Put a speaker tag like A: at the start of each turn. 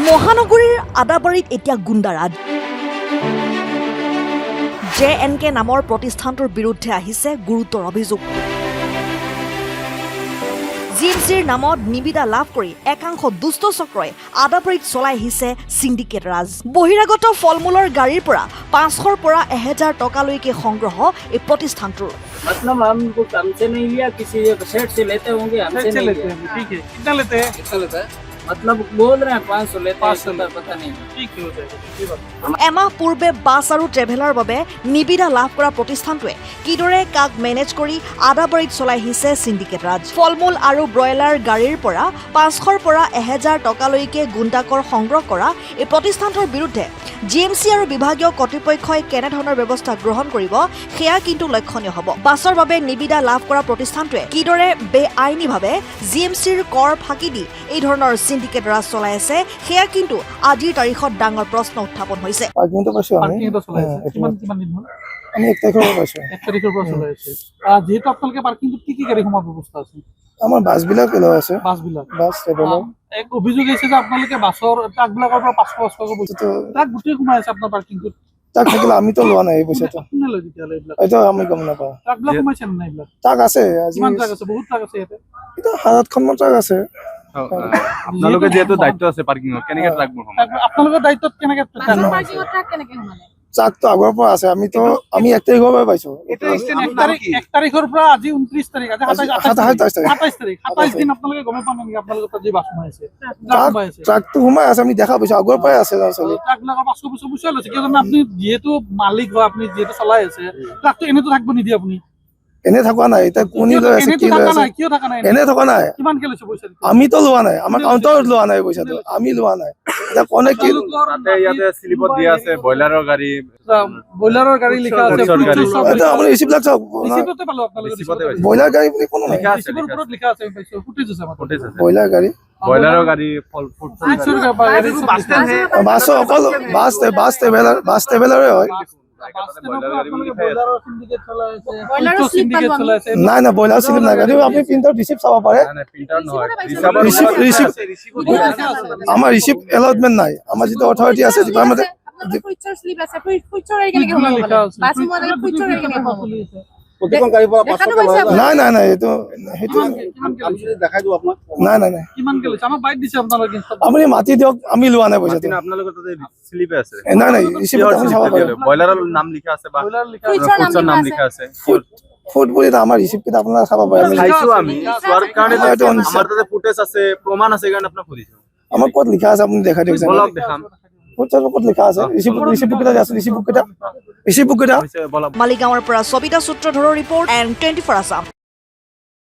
A: মহানগৰীৰ আদাবাৰীত এতিয়া গুণ্ডাৰাজ JNK নামৰ প্ৰতিষ্ঠানটোৰ বিৰুদ্ধে আহিছে গুৰুতৰ অভিযোগ জিএমচিৰ নামত নিবিদা লাভ কৰি একাংশ দুষ্ট চক্ৰই আদাবাৰীত চলাই আহিছে সিন্ডিকেট ৰাজ বহিৰাগত ফলমূলৰ গাড়ীৰ পৰা 500ৰ পৰা 1000 টকালৈকে সংগ্ৰহ এই প্ৰতিষ্ঠানটোৰ
B: मतलब हमको हमसे नहीं लिया किसी सेट से लेते होंगे हमसे नहीं लेते हैं
C: ठीक है कितना लेते हैं
B: कितना लेता है मतलब बोल रहे हैं 500 लेते हैं 500 पता नहीं
C: ठीक है हो जाएगा
A: এমাহ পূৰ্বে বাছ আৰু ট্ৰেভেলাৰ বাবে নিবিদা লাভ কৰা প্ৰতিষ্ঠানটোৱে কিদৰে কাক মেনেজ কৰি আদাবাৰীত চলাই আহিছে সিন্ডিকেট ৰাজ ফলমূল আৰু ব্ৰইলাৰ গাড়ীৰ পৰা 500ৰ পৰা 1000 টকালৈকে গুণ্ডাকৰ সংগ্ৰহ কৰা এই প্ৰতিষ্ঠানটোৰ বিৰুদ্ধে জিএমচি আৰু বিভাগীয় কৰ্তৃপক্ষই কেনেধৰণৰ ব্যৱস্থা গ্ৰহণ কৰিব সেয়া কিন্তু লক্ষণীয় হ'ব বাছৰ বাবে নিবিদা লাভ কৰা প্ৰতিষ্ঠানটোৱে কিদৰে বেআইনীভাৱে জিএমচিৰ কৰ ফাঁকি দি এই ধৰণৰ সিন্ডিকেট ৰাজ চলাই আছে সেয়া কিন্তু আজিৰ তাৰিখত ডাঙৰ প্ৰশ্ন উত্থাপন হৈছে
C: পাৰ্কিংটো চলাই আছে কিমান দিন হ'ল
D: আমি 1 তাৰিখৰ পৰা পাইছো
C: 1 তাৰিখৰ পৰা চলাই আছে যেহেতু আপোনালোকে পাৰ্কিংটোত কি গাড়ী সোমাৰ ব্যৱস্থা আছে
D: আমাৰ বাছবিলাক এলাও আছে
C: বাছবিলাক
D: বাছ ট্ৰেভেলাৰ
C: এক অভিযোগ আছে যে আপোনালোকে বাছৰ ট্ৰাকবিলাকৰ পৰা 500 টকা পইচা ট্ৰাক গোটেই সোমাই আছে আপোনাৰ পাৰ্কিংটোত
D: তাক থাকিলে আমিতো লোৱা নাই এই পইচাটো
C: কোনে লৈ দিলে এইবিলাক
D: এইটো আমি গম নাপাওঁ
C: ট্ৰাকবিলাক সোমাইছে নে নাই এইবিলাক
D: তাক আছে আজি
C: কিমান ট্ৰাক আছে বহুত ট্ৰাক আছে ইয়াতে
D: এটা 7-8খন মান ট্ৰাক আছে
E: আপোনালোকে যেহেতু দায়িত্ব আছে পাৰ্কিংৰ কেনেকে ট্ৰাকবোৰ সোমায়
C: আপোনালোকৰ দায়িত্বত কেনেকে
F: পাৰ্কিংত ট্ৰাক কেনেকে সোমালে
D: ট্ৰাকটো আগৰ পৰা আছে আমিতো আমি 1 তাৰিখৰ পৰা পাইছো
C: 1 তাৰিখৰ পৰা আজি 29 তাৰিখ আজি 27 তাৰিখ 27 দিন আপোনালোকে গমে পোৱা নাই নেকি আপোনালোকৰ তাত যে বাছ সোমাইছে
D: ট্ৰাকটো সোমাই আছে আমি দেখা পাইছো আগৰ পৰাই আছে চলি
C: ট্ৰাকবিলাকৰ 500 পইচা পইচা লৈছে কিয় জানে আপুনি যেহেতু মালিক হয় আপুনি যেহেতু চলাই আছে ট্ৰাকটো এনেতো থাকিব নিদিয়ে আপুনি
D: এনে থকা নাই এটা কোনি লৈ আছে কি লৈ আছে
C: কিয় থকা নাই
D: এনে থকা নাই
C: কিমান কে লৈছে পইচা
D: আমিতো লোৱা নাই আমাৰ কাউণ্টাৰত লোৱা নাই পইচাটো আমি লোৱা নাই এটা কোনে কি
E: তাতে ইয়াতে স্লিপত দিয়া আছে বয়লাৰৰ গাড়ী
C: বয়লাৰৰ গাড়ী লিখা আছে
D: এটা আপুনি ৰিচিপ্ট চাওক
C: ৰিচিপ্টতে পালো আপোনালোকে
E: ৰিচিপ্টতে পাইছে।
D: ব্ৰইলাৰ গাড়ী বুলি কোনো নাই
E: লিখা আছে
C: ৰিচিপ্টৰ ওপৰত লিখা আছে পাইছো ফুটেজ আছে আমাৰ
E: ফুটেজ আছে
D: ব্ৰইলাৰ গাড়ী
E: বয়লাৰৰ গাড়ী ফল ফুড
D: বাছ অকল বাছ ট্ৰেভেলাৰে হয়
F: বয়লাৰৰ স্লিপ চলাই আছে
D: নাই নাই ব্ৰইলাৰ চিলিপ নাই কিন্তু আপুনি প্ৰিণ্টৰ ৰিচিপ্ট চাব পাৰে
E: প্ৰিন্টাৰ নহয়
D: আমাৰ ৰিচিপ্ট এলটমেণ্ট নাই আমাৰ যিটো অথৰিটি আছে ডিপাৰ্টমেণ্টে
F: ফুইচাৰ স্লিপ আছে ফুইচাৰ গাড়ী কেনেকে সোমালে বাছ সোমালে ফুইচাৰ গাড়ী কেনেকে সোমালে
D: প্ৰতিখন গাড়ীৰ পৰা 500 টকা নাই নাই নাই এইটো সেইটো
E: দেখাই দিও আপোনাক
D: নাই নাই নাই
C: কিমান কে লৈছে আমাক বাইট দিছে আপোনালোকে
D: আপুনি মাতি দিয়ক আমি লোৱা নাই পইচাটো
E: আপোনালোকৰ তাতে স্লিপে আছে
D: নাই নাই ৰিচিপ্ট আপুনি চাব পাৰে
E: বয়লাৰৰ নাম লিখা আছে বা
C: বয়লাৰ লিখা
E: ফুডৰ নাম লিখা আছে
D: ফুড বুলি আমাৰ ৰিচিপ্ট আপোনালোকে চাব পাৰে আমি
E: চাইছো আমি চোৱাৰ কাৰণে আমাৰ তাতে ফুটেজ আছে প্ৰমাণ আছে কাৰণে আপোনাক সুধিছো
D: আমাৰ ক'ত লিখা আছে আপুনি দেখাই দিয়ক
E: বলক দেখাম
D: ফুডৰ ক'ত লিখা আছে ৰিচিপ্ট বুকটা আছে ৰিচিপ্ট বুকটা
A: মালিগাঁৱৰ পৰা সবিতা সূত্ৰধৰৰ ৰিপৰ্ট and 24 আছাম